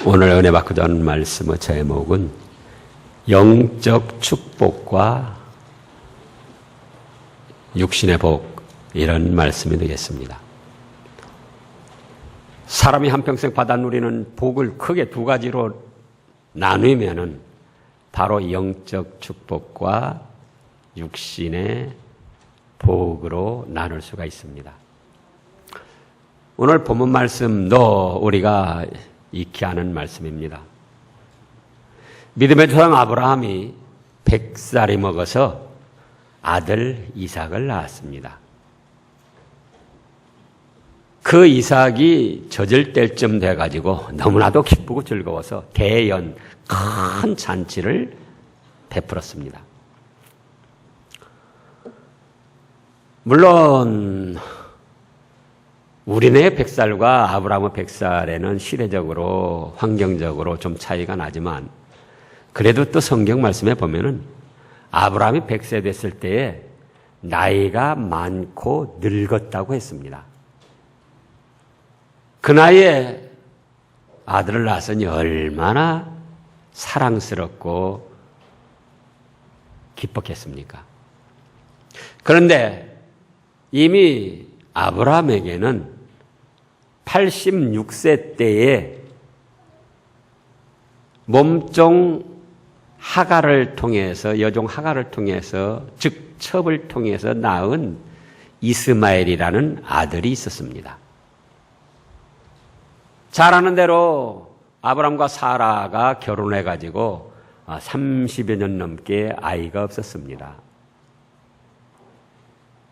오늘 은혜 받고자 하는 말씀의 제목은 영적 축복과 육신의 복, 이런 말씀이 되겠습니다. 사람이 한평생 받아 누리는 복을 크게 두 가지로 나누면은 바로 영적 축복과 육신의 복으로 나눌 수가 있습니다. 오늘 본문 말씀도 우리가 익히 아는 말씀입니다. 믿음의 조상 아브라함이 100살이 먹어서 아들 이삭을 낳았습니다. 그 이삭이 젖을 때쯤 돼가지고 너무나도 기쁘고 즐거워서 대연 큰 잔치를 베풀었습니다. 물론 우리네 100살과 아브라함의 100살에는 시대적으로 환경적으로 좀 차이가 나지만 그래도 또 성경 말씀에 보면은 아브라함이 100세 됐을 때에 나이가 많고 늙었다고 했습니다. 그 나이에 아들을 낳았으니 얼마나 사랑스럽고 기뻤겠습니까? 그런데 이미 아브라함에게는 86세 때에 몸종 하갈을 통해서, 여종 하갈을 통해서, 즉 첩을 통해서 낳은 이스마엘이라는 아들이 있었습니다. 잘 아는 대로 아브라함과 사라가 결혼해가지고 30여 년 넘게 아이가 없었습니다.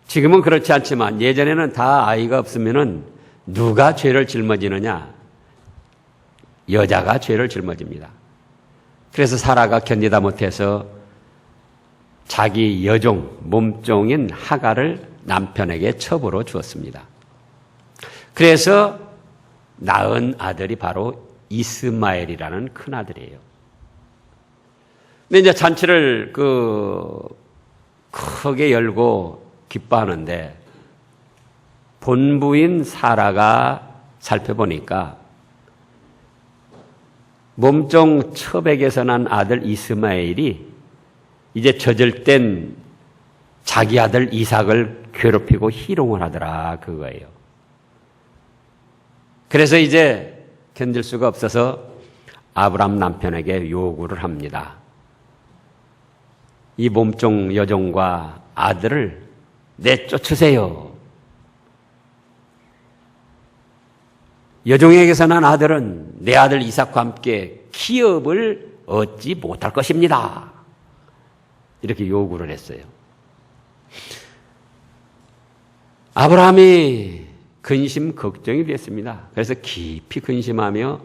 지금은 그렇지 않지만 예전에는 다 아이가 없으면은 누가 죄를 짊어지느냐? 여자가 죄를 짊어집니다. 그래서 사라가 견디다 못해서 자기 여종, 몸종인 하갈을 남편에게 첩으로 주었습니다. 그래서 낳은 아들이 바로 이스마엘이라는 큰 아들이에요. 근데 이제 잔치를 크게 열고 기뻐하는데 본부인 사라가 살펴보니까 몸종 첩에게서 난 아들 이스마엘이 이제 젖을 땐 자기 아들 이삭을 괴롭히고 희롱을 하더라, 그거예요. 그래서 이제 견딜 수가 없어서 아브라함 남편에게 요구를 합니다. 이 몸종 여종과 아들을 내쫓으세요. 여종에게서 난 아들은 내 아들 이삭과 함께 기업을 얻지 못할 것입니다. 이렇게 요구를 했어요. 아브라함이 근심 걱정이 됐습니다. 그래서 깊이 근심하며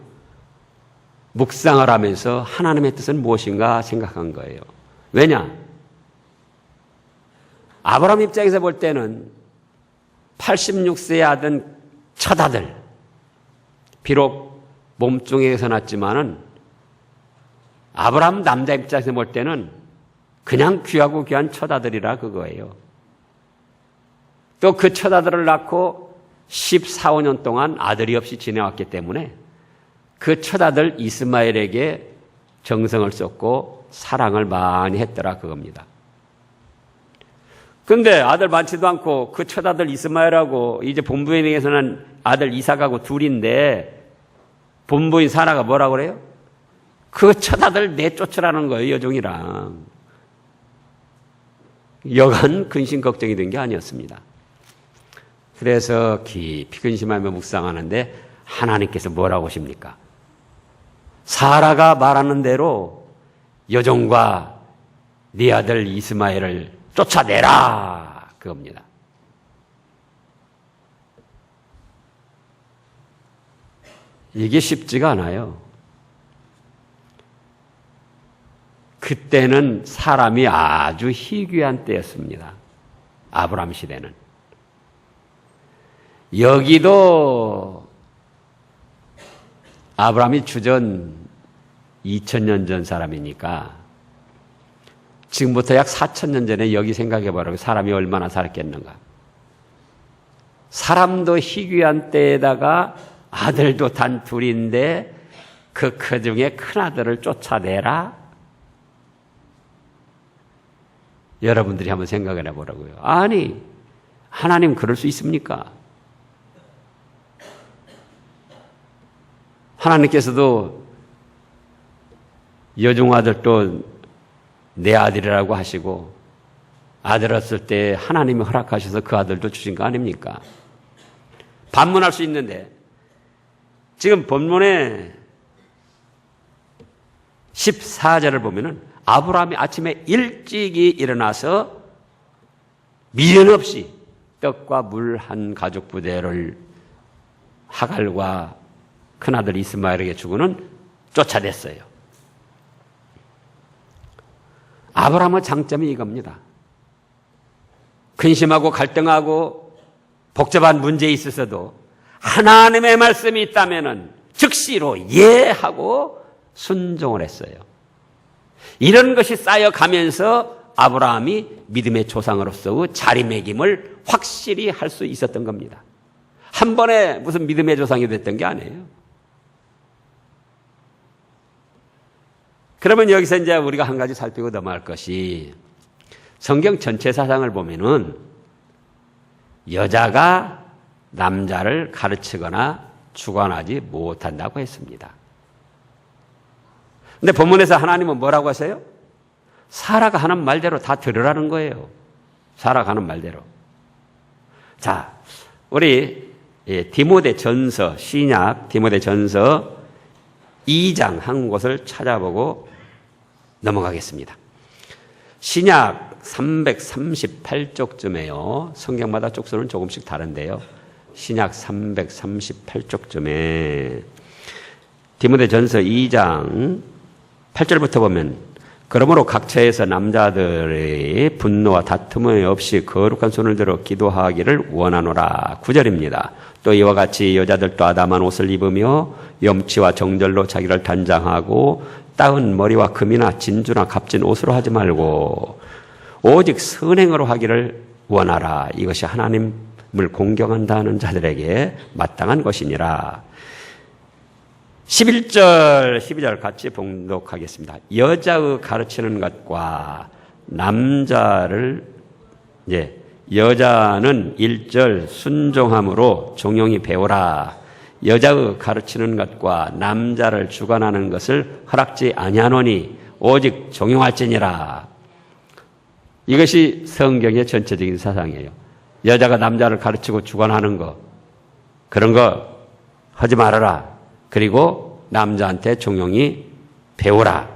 묵상을 하면서 하나님의 뜻은 무엇인가 생각한 거예요. 왜냐? 아브라함 입장에서 볼 때는 86세의 아들 첫 아들, 비록 몸종에서 났지만은 아브라함 남자 입장에서 볼 때는 그냥 귀하고 귀한 첫 아들이라 그거예요. 또 그 첫 아들을 낳고 14, 15년 동안 아들이 없이 지내왔기 때문에 그 첫 아들 이스마엘에게 정성을 쏟고 사랑을 많이 했더라 그겁니다. 근데 아들 많지도 않고 그 첫 아들 이스마엘하고 이제 본부인에게서는 아들 이삭하고 둘인데 본부인 사라가 뭐라고 그래요? 그 첫 아들 내쫓으라는 거예요, 여종이랑. 여간 근심 걱정이 된 게 아니었습니다. 그래서 깊이 근심하며 묵상하는데 하나님께서 뭐라고 하십니까? 사라가 말하는 대로 여종과 네 아들 이스마엘을 쫓아내라 그겁니다. 이게 쉽지가 않아요. 그때는 사람이 아주 희귀한 때였습니다. 아브라함 시대는. 여기도 아브라함이 주전 2000년 전 사람이니까 지금부터 약 4000년 전에 여기 생각해보라고 사람이 얼마나 살았겠는가. 사람도 희귀한 때에다가 아들도 단 둘인데 그 중에 큰아들을 쫓아내라? 여러분들이 한번 생각을 해보라고요. 아니, 하나님 그럴 수 있습니까? 하나님께서도 여종아들도 내 아들이라고 하시고 아들 얻을 때 하나님이 허락하셔서 그 아들도 주신 거 아닙니까? 반문할 수 있는데 지금 본문에 14절을 보면은 아브라함이 아침에 일찍이 일어나서 미련 없이 떡과 물 한 가죽 부대를 하갈과 큰아들 이스마엘에게 주고는 쫓아냈어요. 아브라함의 장점이 이겁니다. 근심하고 갈등하고 복잡한 문제에 있어서도 하나님의 말씀이 있다면은 즉시로 예하고 순종을 했어요. 이런 것이 쌓여가면서 아브라함이 믿음의 조상으로서의 자리매김을 확실히 할 수 있었던 겁니다. 한 번에 무슨 믿음의 조상이 됐던 게 아니에요. 그러면 여기서 이제 우리가 한 가지 살피고 넘어갈 것이 성경 전체 사상을 보면은 여자가 남자를 가르치거나 주관하지 못한다고 했습니다. 근데 본문에서 하나님은 뭐라고 하세요? 사라가 하는 말대로 다 들으라는 거예요. 사라가 하는 말대로. 자, 우리 디모데전서, 신약 디모데전서 2장 한 곳을 찾아보고 넘어가겠습니다. 신약 338쪽쯤에요. 성경마다 쪽수는 조금씩 다른데요. 신약 338쪽쯤에 디모데전서 2장 8절부터 보면 그러므로 각처에서 남자들의 분노와 다툼이 없이 거룩한 손을 들어 기도하기를 원하노라. 9절입니다. 또 이와 같이 여자들도 아담한 옷을 입으며 염치와 정절로 자기를 단장하고 따은 머리와 금이나 진주나 값진 옷으로 하지 말고 오직 선행으로 하기를 원하라. 이것이 하나님을 공경한다는 자들에게 마땅한 것이니라. 11절, 12절 같이 봉독하겠습니다. 여자의 가르치는 것과 남자를, 여자는 1절 순종함으로 종용이 배우라. 여자의 가르치는 것과 남자를 주관하는 것을 허락지 아니하노니 오직 종용할지니라. 이것이 성경의 전체적인 사상이에요. 여자가 남자를 가르치고 주관하는 거, 그런 거 하지 말아라. 그리고 남자한테 종용이 배우라.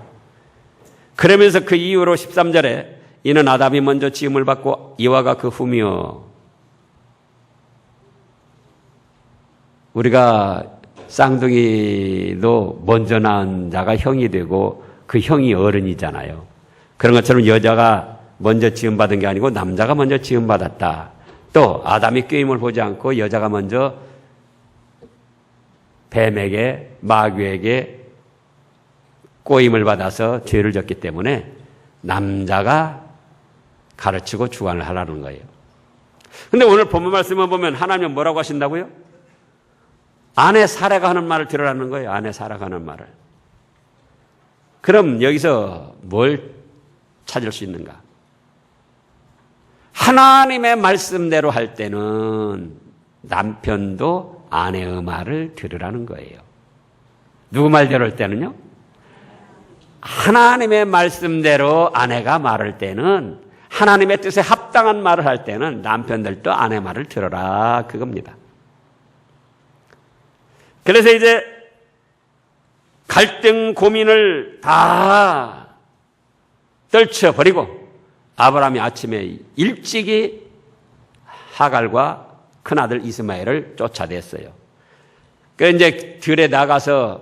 그러면서 그 이후로 13절에 이는 아담이 먼저 지음을 받고 이와가 그 후며, 우리가 쌍둥이도 먼저 낳은 자가 형이 되고 그 형이 어른이잖아요. 그런 것처럼 여자가 먼저 지음받은 게 아니고 남자가 먼저 지음받았다. 또 아담이 꾀임을 보지 않고 여자가 먼저 뱀에게, 마귀에게 꼬임을 받아서 죄를 졌기 때문에 남자가 가르치고 주관을 하라는 거예요. 근데 오늘 본문 말씀을 보면 하나님은 뭐라고 하신다고요? 아내 사라가 하는 말을 들으라는 거예요. 아내 사라가 하는 말을. 그럼 여기서 뭘 찾을 수 있는가? 하나님의 말씀대로 할 때는 남편도 아내의 말을 들으라는 거예요. 누구 말대로 할 때는요? 하나님의 말씀대로 아내가 말할 때는, 하나님의 뜻에 합당한 말을 할 때는 남편들도 아내 말을 들어라, 그겁니다. 그래서 이제 갈등 고민을 다 떨쳐버리고 아브라함이 아침에 일찍이 하갈과 큰아들 이스마엘을 쫓아냈어요. 그 이제 들에 나가서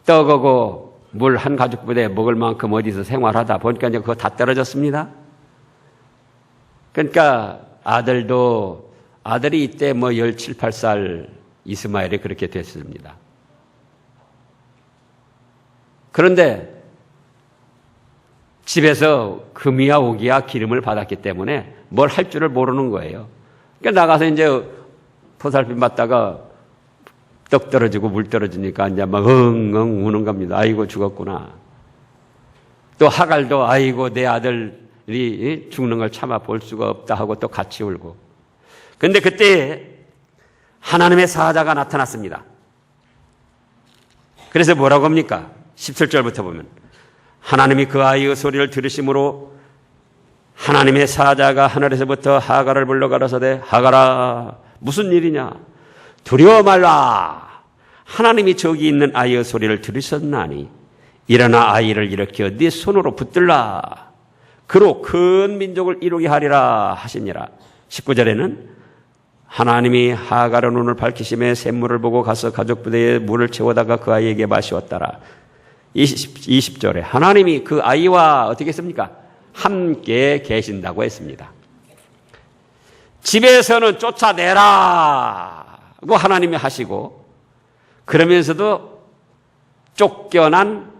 떡하고 물 한 가죽 부대에 먹을 만큼 어디서 생활하다 보니까 이제 그거 다 떨어졌습니다. 그러니까 아들이 이때 뭐 17, 18살 이스마엘이 그렇게 됐습니다. 그런데 집에서 금이야 옥이야 기름을 받았기 때문에 뭘 할 줄을 모르는 거예요. 그러니까 나가서 이제 보살핌 받다가 떡 떨어지고 물 떨어지니까 이제 막 엉엉 우는 겁니다. 아이고 죽었구나. 또 하갈도 아이고 내 아들이 죽는 걸 참아 볼 수가 없다 하고 또 같이 울고. 그런데 그때 하나님의 사자가 나타났습니다. 그래서 뭐라고 합니까? 17절부터 보면 하나님이 그 아이의 소리를 들으심으로 하나님의 사자가 하늘에서부터 하갈을 불러 가라사대 하갈아 무슨 일이냐 두려워 말라 하나님이 저기 있는 아이의 소리를 들으셨나니 일어나 아이를 일으켜 네 손으로 붙들라 그로 큰 민족을 이루게 하리라 하시니라. 19절에는 하나님이 하갈의 눈을 밝히심에 샘물을 보고 가서 가족 부대에 물을 채워다가 그 아이에게 마시었더라. 20절에 하나님이 그 아이와 어떻게 했습니까? 함께 계신다고 했습니다. 집에서는 쫓아내라고 하나님이 하시고 그러면서도 쫓겨난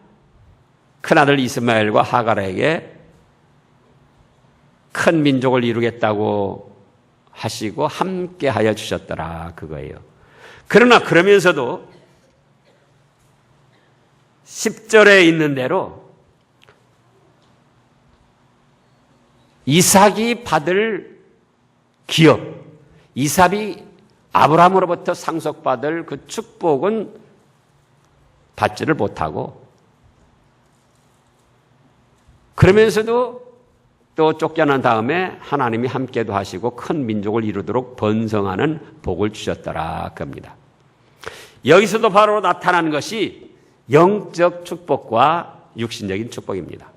큰아들 이스마엘과 하갈에게 큰 민족을 이루겠다고 하시고 함께 하여 주셨더라 그거예요. 그러나 그러면서도 10절에 있는 대로 이삭이 받을 기업, 이삭이 아브라함으로부터 상속받을 그 축복은 받지를 못하고 그러면서도 또 쫓겨난 다음에 하나님이 함께도 하시고 큰 민족을 이루도록 번성하는 복을 주셨더라 겁니다. 여기서도 바로 나타나는 것이 영적 축복과 육신적인 축복입니다.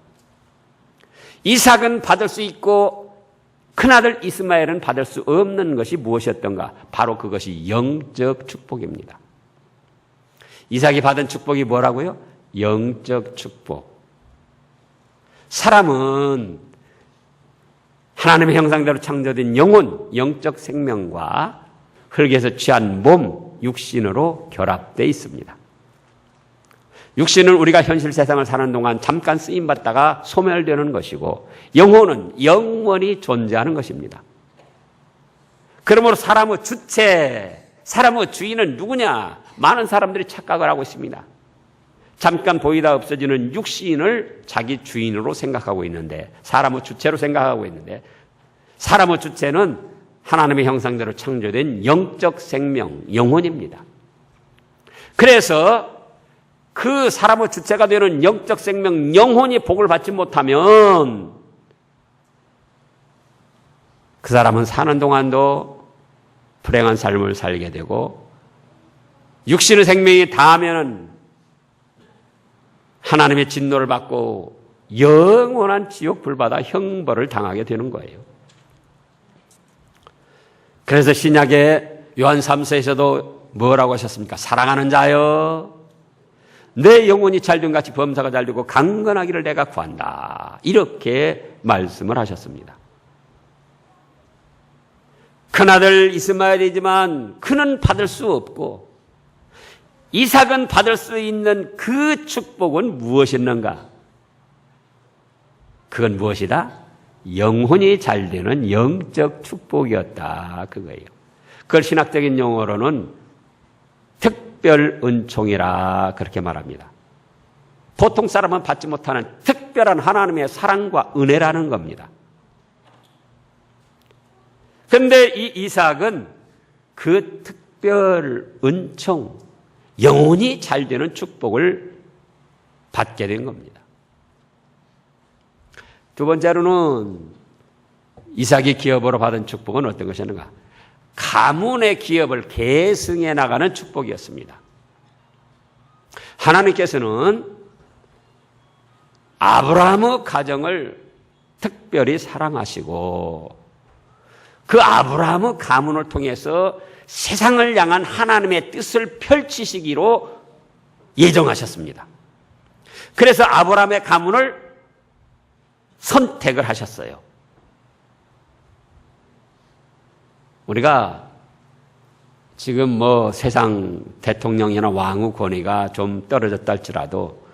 이삭은 받을 수 있고 큰아들 이스마엘은 받을 수 없는 것이 무엇이었던가? 바로 그것이 영적 축복입니다. 이삭이 받은 축복이 뭐라고요? 영적 축복. 사람은 하나님의 형상대로 창조된 영혼, 영적 생명과 흙에서 취한 몸, 육신으로 결합되어 있습니다. 육신은 우리가 현실 세상을 사는 동안 잠깐 쓰임받다가 소멸되는 것이고 영혼은 영원히 존재하는 것입니다. 그러므로 사람의 주체, 사람의 주인은 누구냐? 많은 사람들이 착각을 하고 있습니다. 잠깐 보이다 없어지는 육신을 자기 주인으로 생각하고 있는데 사람의 주체로 생각하고 있는데 사람의 주체는 하나님의 형상대로 창조된 영적 생명, 영혼입니다. 그래서 그 사람의 주체가 되는 영적 생명, 영혼이 복을 받지 못하면 그 사람은 사는 동안도 불행한 삶을 살게 되고 육신의 생명이 닿으면 하나님의 진노를 받고 영원한 지옥 불바다 형벌을 당하게 되는 거예요. 그래서 신약의 요한 3서에서도 뭐라고 하셨습니까? 사랑하는 자여 내 영혼이 잘된 같이 범사가 잘되고 강건하기를 내가 구한다. 이렇게 말씀을 하셨습니다. 큰아들 이스마엘이지만 그는 받을 수 없고 이삭은 받을 수 있는 그 축복은 무엇이었는가? 그건 무엇이다? 영혼이 잘 되는 영적 축복이었다. 그거예요. 그걸 신학적인 용어로는 특별 은총이라 그렇게 말합니다. 보통 사람은 받지 못하는 특별한 하나님의 사랑과 은혜라는 겁니다. 그런데 이 이삭은 그 특별 은총, 영혼이 잘 되는 축복을 받게 된 겁니다. 두 번째로는 이삭이 기업으로 받은 축복은 어떤 것이었는가? 가문의 기업을 계승해 나가는 축복이었습니다. 하나님께서는 아브라함의 가정을 특별히 사랑하시고 그 아브라함의 가문을 통해서 세상을 향한 하나님의 뜻을 펼치시기로 예정하셨습니다. 그래서 아브라함의 가문을 선택을 하셨어요. 우리가 지금 뭐 세상 대통령이나 왕의 권위가 좀 떨어졌다 할지라도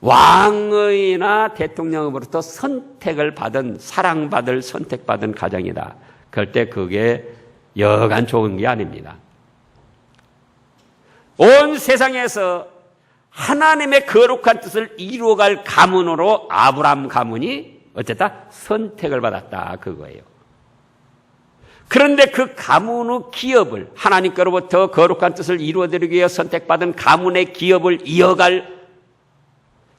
왕의나 대통령으로부터 선택을 받은, 사랑받을 선택받은 가정이다. 그럴 때 그게 여간 좋은 게 아닙니다. 온 세상에서 하나님의 거룩한 뜻을 이루어갈 가문으로 아브라함 가문이 어쨌다? 선택을 받았다 그거예요. 그런데 그 가문의 기업을 하나님께로부터 거룩한 뜻을 이루어드리기 위해 선택받은 가문의 기업을 이어갈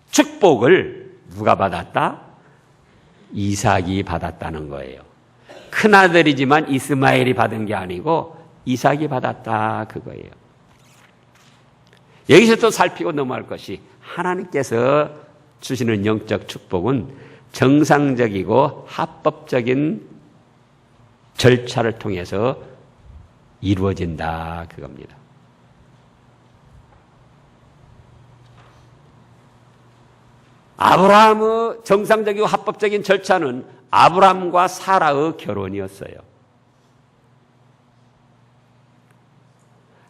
축복을 누가 받았다? 이삭이 받았다는 거예요. 큰아들이지만 이스마엘이 받은 게 아니고 이삭이 받았다 그거예요. 여기서 또 살피고 넘어갈 것이 하나님께서 주시는 영적 축복은 정상적이고 합법적인 절차를 통해서 이루어진다 그겁니다. 아브라함의 정상적이고 합법적인 절차는 아브라함과 사라의 결혼이었어요.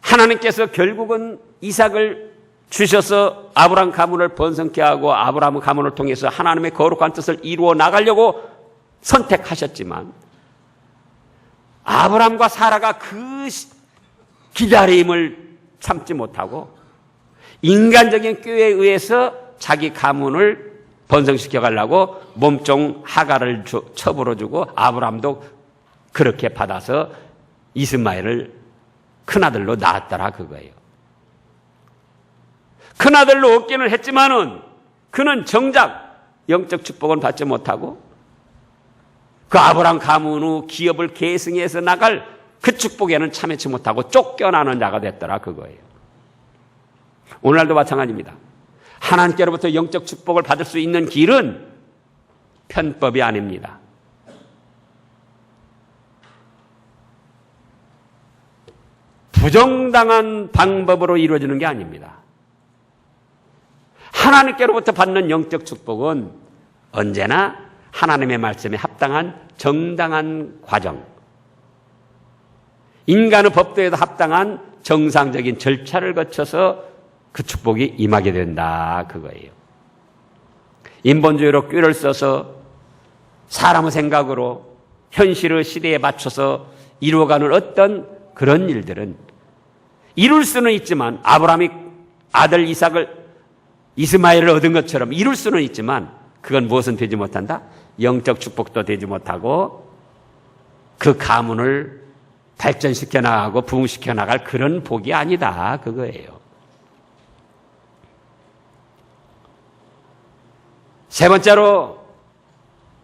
하나님께서 결국은 이삭을 주셔서 아브라함 가문을 번성케 하고 아브라함의 가문을 통해서 하나님의 거룩한 뜻을 이루어 나가려고 선택하셨지만 아브라함과 사라가 그 기다림을 참지 못하고 인간적인 꾀에 의해서 자기 가문을 번성시켜 가려고 몸종 하가를 처불어주고 아브라함도 그렇게 받아서 이스마엘을 큰아들로 낳았더라 그거예요. 큰아들로 얻기는 했지만은 그는 정작 영적 축복은 받지 못하고 그 아브라함 가문의 기업을 계승해서 나갈 그 축복에는 참여치 못하고 쫓겨나는 자가 됐더라 그거예요. 오늘날도 마찬가지입니다. 하나님께로부터 영적 축복을 받을 수 있는 길은 편법이 아닙니다. 부정당한 방법으로 이루어지는 게 아닙니다. 하나님께로부터 받는 영적 축복은 언제나 하나님의 말씀에 합당한 정당한 과정, 인간의 법도에도 합당한 정상적인 절차를 거쳐서 그 축복이 임하게 된다 그거예요. 인본주의로 꾀를 써서 사람의 생각으로 현실의 시대에 맞춰서 이루어가는 어떤 그런 일들은 이룰 수는 있지만 아브라함이 아들 이스마엘을 얻은 것처럼 이룰 수는 있지만 그건 무엇은 되지 못한다? 영적 축복도 되지 못하고 그 가문을 발전시켜 나가고 부흥시켜 나갈 그런 복이 아니다 그거예요. 세 번째로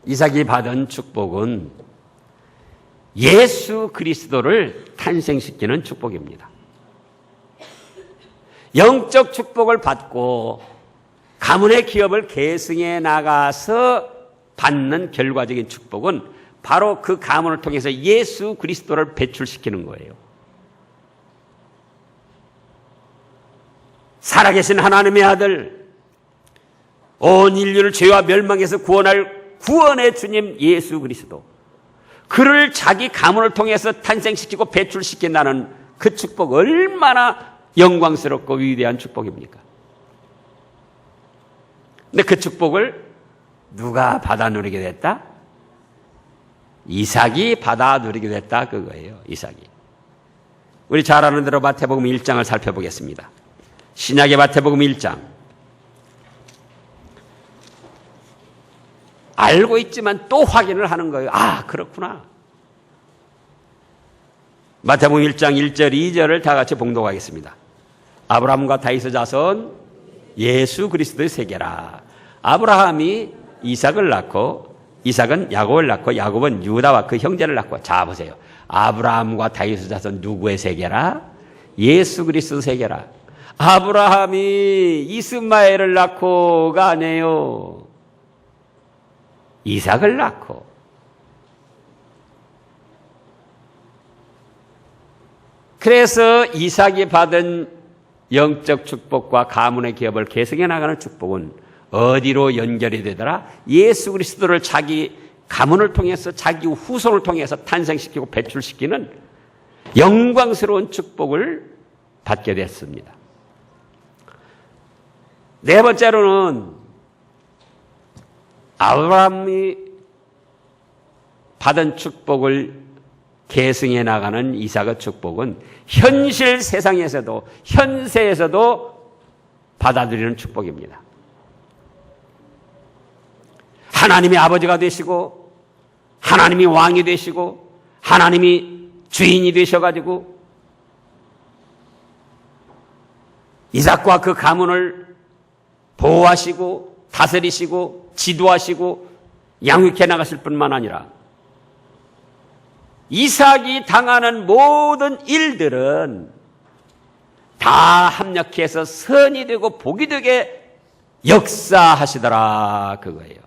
이삭이 받은 축복은 예수 그리스도를 탄생시키는 축복입니다. 영적 축복을 받고 가문의 기업을 계승해 나가서 받는 결과적인 축복은 바로 그 가문을 통해서 예수 그리스도를 배출시키는 거예요. 살아계신 하나님의 아들, 온 인류를 죄와 멸망에서 구원할 구원의 주님 예수 그리스도, 그를 자기 가문을 통해서 탄생시키고 배출시킨다는 그 축복 얼마나 영광스럽고 위대한 축복입니까? 근데 그 축복을 누가 받아 누리게 됐다? 이삭이 받아 누리게 됐다 그거예요. 이삭이. 우리 잘 아는 대로 마태복음 1장을 살펴보겠습니다. 신약의 마태복음 1장. 알고 있지만 또 확인을 하는 거예요. 아, 그렇구나. 마태복음 1장 1절 2절을 다 같이 봉독하겠습니다. 아브라함과 다윗의 자손 예수 그리스도의 세계라. 아브라함이 이삭을 낳고 이삭은 야곱을 낳고 야곱은 유다와 그 형제를 낳고. 자 보세요. 아브라함과 다윗의 자손 누구의 세계라? 예수 그리스도 세계라. 아브라함이 이스마엘을 낳고가 아니에요. 이삭을 낳고. 그래서 이삭이 받은 영적 축복과 가문의 기업을 계승해 나가는 축복은 어디로 연결이 되더라? 예수 그리스도를 자기 가문을 통해서 자기 후손을 통해서 탄생시키고 배출시키는 영광스러운 축복을 받게 됐습니다. 네 번째로는 아브라함이 받은 축복을 계승해 나가는 이삭의 축복은 현실 세상에서도, 현세에서도 받아들이는 축복입니다. 하나님이 아버지가 되시고, 하나님이 왕이 되시고, 하나님이 주인이 되셔가지고 이삭과 그 가문을 보호하시고 다스리시고 지도하시고 양육해 나가실 뿐만 아니라 이삭이 당하는 모든 일들은 다 합력해서 선이 되고 복이 되게 역사하시더라, 그거예요.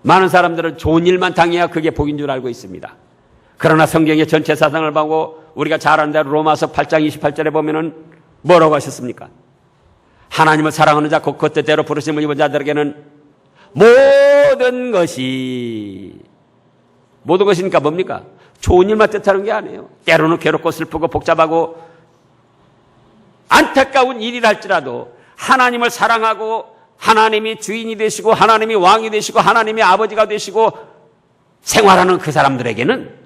많은 사람들은 좋은 일만 당해야 그게 복인 줄 알고 있습니다. 그러나 성경의 전체 사상을 보고 우리가 잘 아는 대로 로마서 8장 28절에 보면은 뭐라고 하셨습니까? 하나님을 사랑하는 자, 곧 그 뜻대로 부르심을 입은 자들에게는 모든 것이니까 뭡니까? 좋은 일만 뜻하는 게 아니에요. 때로는 괴롭고 슬프고 복잡하고 안타까운 일이라 할지라도 하나님을 사랑하고 하나님이 주인이 되시고 하나님이 왕이 되시고 하나님이 아버지가 되시고 생활하는 그 사람들에게는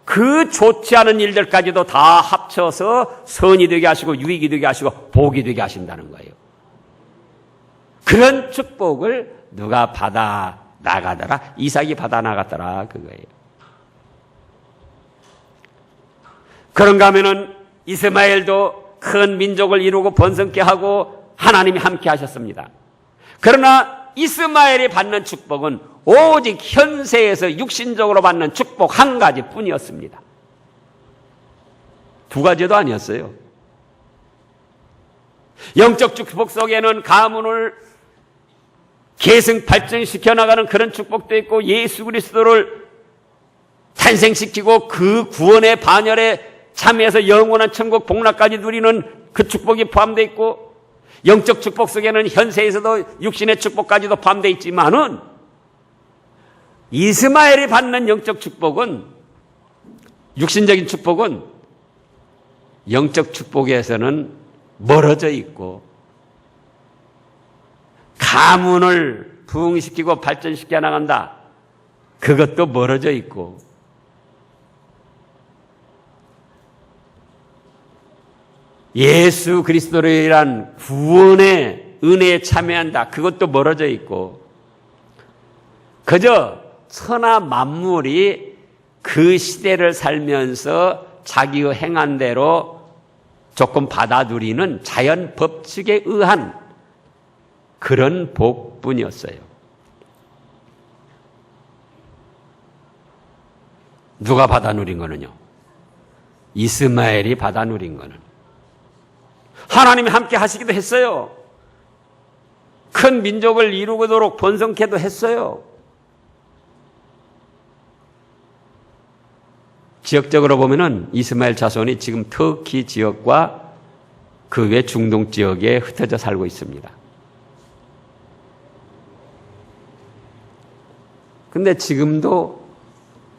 그 좋지 않은 일들까지도 다 합쳐서 선이 되게 하시고 유익이 되게 하시고 복이 되게 하신다는 거예요. 그런 축복을 누가 받아 나가더라? 이삭이 받아 나갔더라, 그거예요. 그런가 하면은 이스마엘도 큰 민족을 이루고 번성케 하고 하나님이 함께 하셨습니다. 그러나 이스마엘이 받는 축복은 오직 현세에서 육신적으로 받는 축복 한 가지뿐이었습니다. 두 가지도 아니었어요. 영적 축복 속에는 가문을 계승 발전시켜 나가는 그런 축복도 있고 예수 그리스도를 탄생시키고 그 구원의 반열에 참여해서 영원한 천국 복락까지 누리는 그 축복이 포함되어 있고 영적 축복 속에는 현세에서도 육신의 축복까지도 포함되어 있지만은 이스마엘이 받는 영적 축복은, 육신적인 축복은 영적 축복에서는 멀어져 있고 가문을 부흥시키고 발전시켜 나간다, 그것도 멀어져 있고 예수 그리스도로 인한 구원의 은혜에 참여한다, 그것도 멀어져 있고 그저 천하 만물이 그 시대를 살면서 자기의 행한 대로 조금 받아 누리는 자연 법칙에 의한 그런 복뿐이었어요. 누가 받아 누린 거는요? 이스마엘이 받아 누린 거는 하나님이 함께 하시기도 했어요. 큰 민족을 이루도록 번성케도 했어요. 지역적으로 보면은 이스마엘 자손이 지금 터키 지역과 그 외 중동 지역에 흩어져 살고 있습니다. 근데 지금도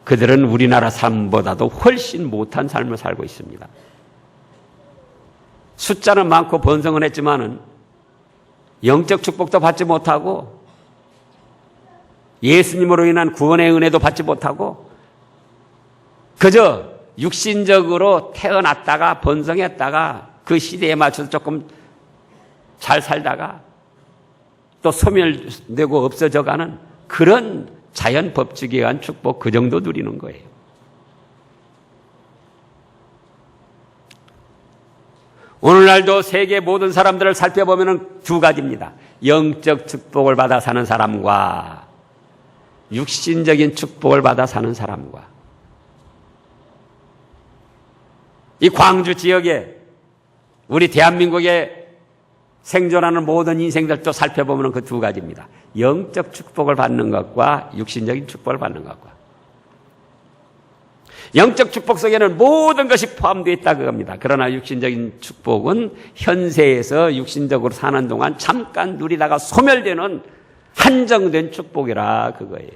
그들은 우리나라 삶보다도 훨씬 못한 삶을 살고 있습니다. 숫자는 많고 번성은 했지만은 영적 축복도 받지 못하고 예수님으로 인한 구원의 은혜도 받지 못하고 그저 육신적으로 태어났다가 번성했다가 그 시대에 맞춰서 조금 잘 살다가 또 소멸되고 없어져가는 그런 자연 법칙에 의한 축복, 그 정도 누리는 거예요. 오늘날도 세계 모든 사람들을 살펴보면 두 가지입니다. 영적 축복을 받아 사는 사람과 육신적인 축복을 받아 사는 사람과. 이 광주 지역에 우리 대한민국에 생존하는 모든 인생들도 살펴보면 그 두 가지입니다. 영적 축복을 받는 것과 육신적인 축복을 받는 것과. 영적 축복 속에는 모든 것이 포함되어 있다 그겁니다. 그러나 육신적인 축복은 현세에서 육신적으로 사는 동안 잠깐 누리다가 소멸되는 한정된 축복이라 그거예요.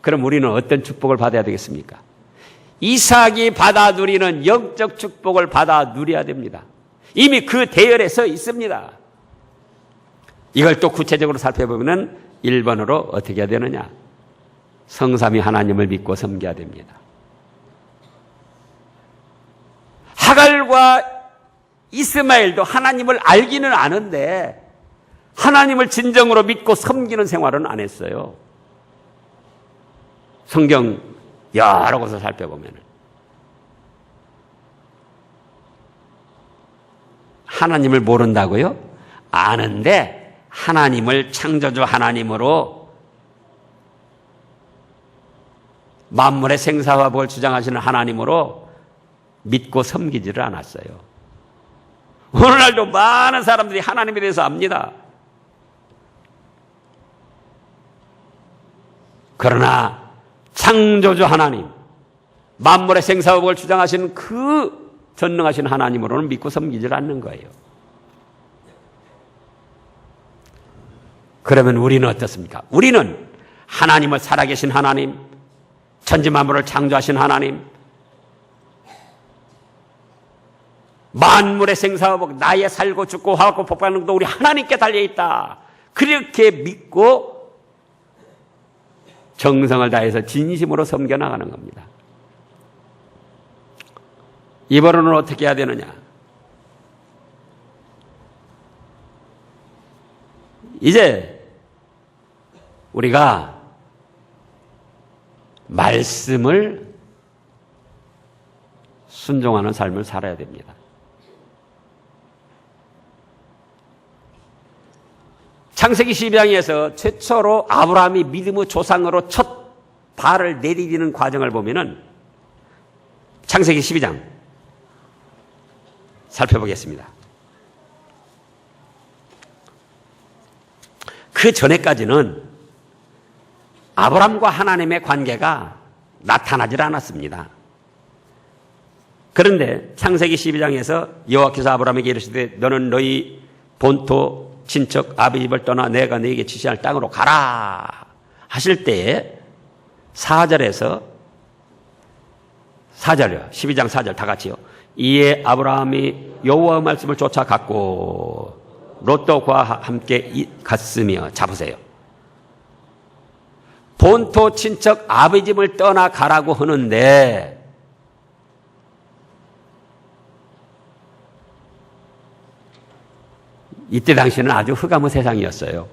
그럼 우리는 어떤 축복을 받아야 되겠습니까? 이삭이 받아 누리는 영적 축복을 받아 누려야 됩니다. 이미 그 대열에 서 있습니다. 이걸 또 구체적으로 살펴보면 1번으로 어떻게 해야 되느냐? 성삼위 하나님을 믿고 섬겨야 됩니다. 하갈과 이스마엘도 하나님을 알기는 아는데 하나님을 진정으로 믿고 섬기는 생활은 안 했어요. 성경 여러 곳을 살펴보면 하나님을 모른다고요? 아는데 하나님을 창조주 하나님으로 만물의 생사화복을 주장하시는 하나님으로 믿고 섬기지를 않았어요. 오늘날도 많은 사람들이 하나님에 대해서 압니다. 그러나 창조주 하나님, 만물의 생사화복을 주장하시는 그 전능하신 하나님으로는 믿고 섬기질 않는 거예요. 그러면 우리는 어떻습니까? 우리는 하나님을 살아계신 하나님, 천지만물을 창조하신 하나님, 만물의 생사화복, 나의 살고 죽고 화하고 복받는 것도 우리 하나님께 달려있다. 그렇게 믿고 정성을 다해서 진심으로 섬겨나가는 겁니다. 이번에는 어떻게 해야 되느냐? 이제 우리가 말씀을 순종하는 삶을 살아야 됩니다. 창세기 12장에서 최초로 아브라함이 믿음의 조상으로 첫 발을 내디디는 과정을 보면은 창세기 12장 살펴보겠습니다. 그 전에까지는 아브라함과 하나님의 관계가 나타나질 않았습니다. 그런데 창세기 12장에서 여호와께서 아브라함에게 이르시되 너는 너희 본토 친척 아비 집을 떠나 내가 너에게 지시할 땅으로 가라 하실 때에 4절이요. 12장 4절 다 같이요. 이에 아브라함이 여호와의 말씀을 쫓아갔고 롯도 그와 함께 갔으며 잡으세요. 본토 친척 아비 집을 떠나 가라고 하는데 이때 당시는 아주 흑암의 세상이었어요.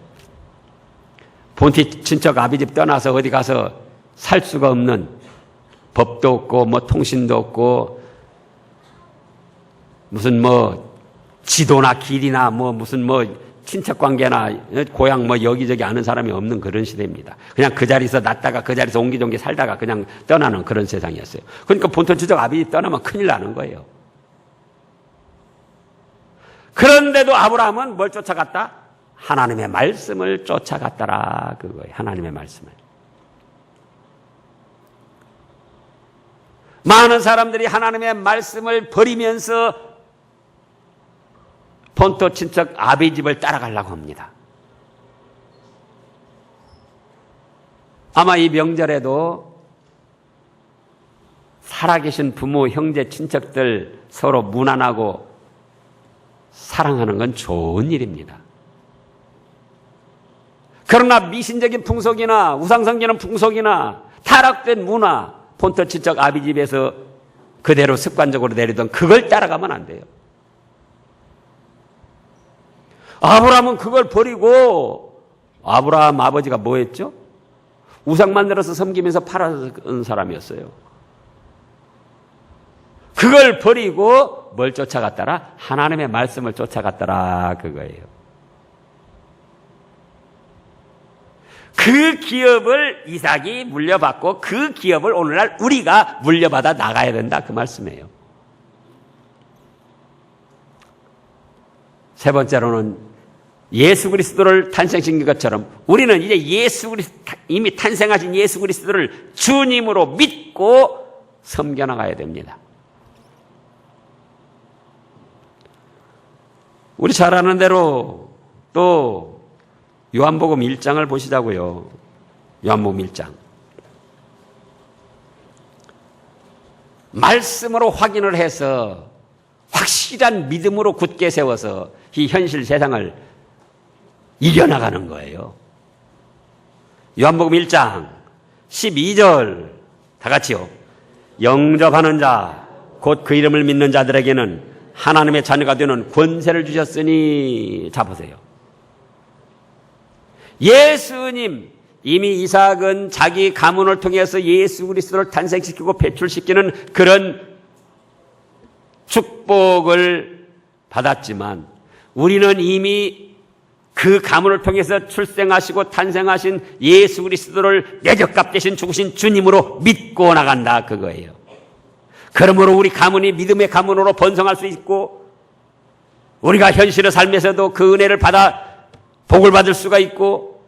본토 친척 아비 집 떠나서 어디 가서 살 수가 없는, 법도 없고 뭐 통신도 없고 무슨 뭐 지도나 길이나 뭐 무슨 뭐 친척 관계나 고향 뭐 여기저기 아는 사람이 없는 그런 시대입니다. 그냥 그 자리에서 났다가 그 자리에서 옹기종기 살다가 그냥 떠나는 그런 세상이었어요. 그러니까 본토 친척 아비 집 떠나면 큰일 나는 거예요. 그런데도 아브라함은 뭘 쫓아갔다? 하나님의 말씀을 쫓아갔더라. 그거예요. 하나님의 말씀을. 많은 사람들이 하나님의 말씀을 버리면서 본토 친척 아비 집을 따라가려고 합니다. 아마 이 명절에도 살아계신 부모, 형제, 친척들 서로 무난하고 사랑하는 건 좋은 일입니다. 그러나 미신적인 풍속이나 우상성기는 풍속이나 타락된 문화, 본토 친척 아비 집에서 그대로 습관적으로 내리던 그걸 따라가면 안 돼요. 아브라함은 그걸 버리고, 아브라함 아버지가 뭐 했죠? 우상 만들어서 섬기면서 팔아온 사람이었어요. 그걸 버리고 뭘 쫓아갔더라? 하나님의 말씀을 쫓아갔더라. 그거예요. 그 기업을 이삭이 물려받고 그 기업을 오늘날 우리가 물려받아 나가야 된다. 그 말씀이에요. 세 번째로는 예수 그리스도를 탄생시킨 것처럼 우리는 이제 이미 탄생하신 예수 그리스도를 주님으로 믿고 섬겨나가야 됩니다. 우리 잘 아는 대로 또 요한복음 1장을 보시자고요. 요한복음 1장. 말씀으로 확인을 해서 확실한 믿음으로 굳게 세워서 이 현실 세상을 이겨나가는 거예요. 요한복음 1장 12절 다 같이요. 영접하는 자, 곧 그 이름을 믿는 자들에게는 하나님의 자녀가 되는 권세를 주셨으니. 자 보세요. 예수님, 이미 이삭은 자기 가문을 통해서 예수 그리스도를 탄생시키고 배출시키는 그런 축복을 받았지만 우리는 이미 그 가문을 통해서 출생하시고 탄생하신 예수 그리스도를 내 젖값 대신 죽으신 주님으로 믿고 나간다 그거예요. 그러므로 우리 가문이 믿음의 가문으로 번성할 수 있고 우리가 현실의 삶에서도 그 은혜를 받아 복을 받을 수가 있고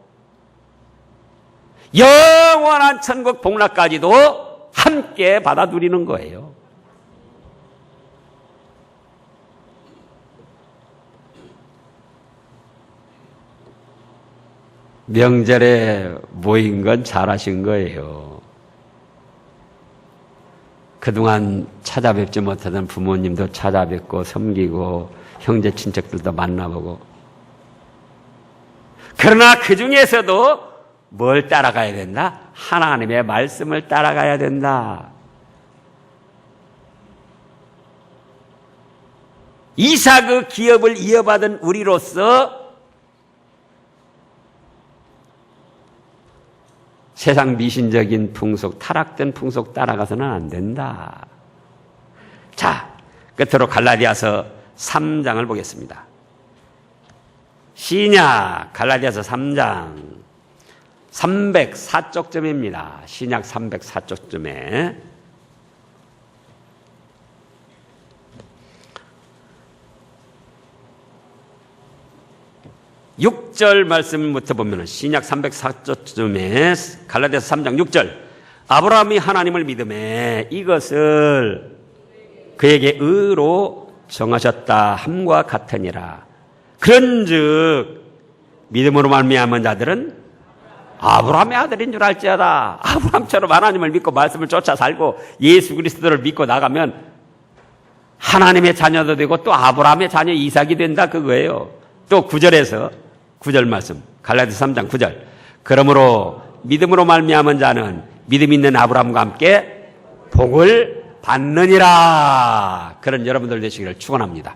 영원한 천국 복락까지도 함께 받아 누리는 거예요. 명절에 모인 건 잘하신 거예요. 그동안 찾아뵙지 못하던 부모님도 찾아뵙고 섬기고 형제 친척들도 만나보고. 그러나 그 중에서도 뭘 따라가야 된다? 하나님의 말씀을 따라가야 된다. 이삭의 기업을 이어받은 우리로서 세상 미신적인 풍속, 타락된 풍속 따라가서는 안 된다. 자, 끝으로 갈라디아서 3장을 보겠습니다. 신약 갈라디아서 3장 304쪽쯤입니다. 신약 304쪽쯤에 6절 말씀부터 보면 신약 304쪽쯤에 갈라디아서 3장 6절 아브라함이 하나님을 믿음에 이것을 그에게 의로 정하셨다 함과 같으니라. 그런즉 믿음으로 말미암은 자들은 아브라함의 아들인 줄 알지어다. 아브라함처럼 하나님을 믿고 말씀을 쫓아 살고 예수 그리스도를 믿고 나가면 하나님의 자녀도 되고 또 아브라함의 자녀 이삭이 된다 그거예요. 또 9절에서 9절 말씀 갈라디아서 3장 9절 그러므로 믿음으로 말미암은 자는 믿음 있는 아브라함과 함께 복을 받느니라. 그런 여러분들 되시기를 축원합니다.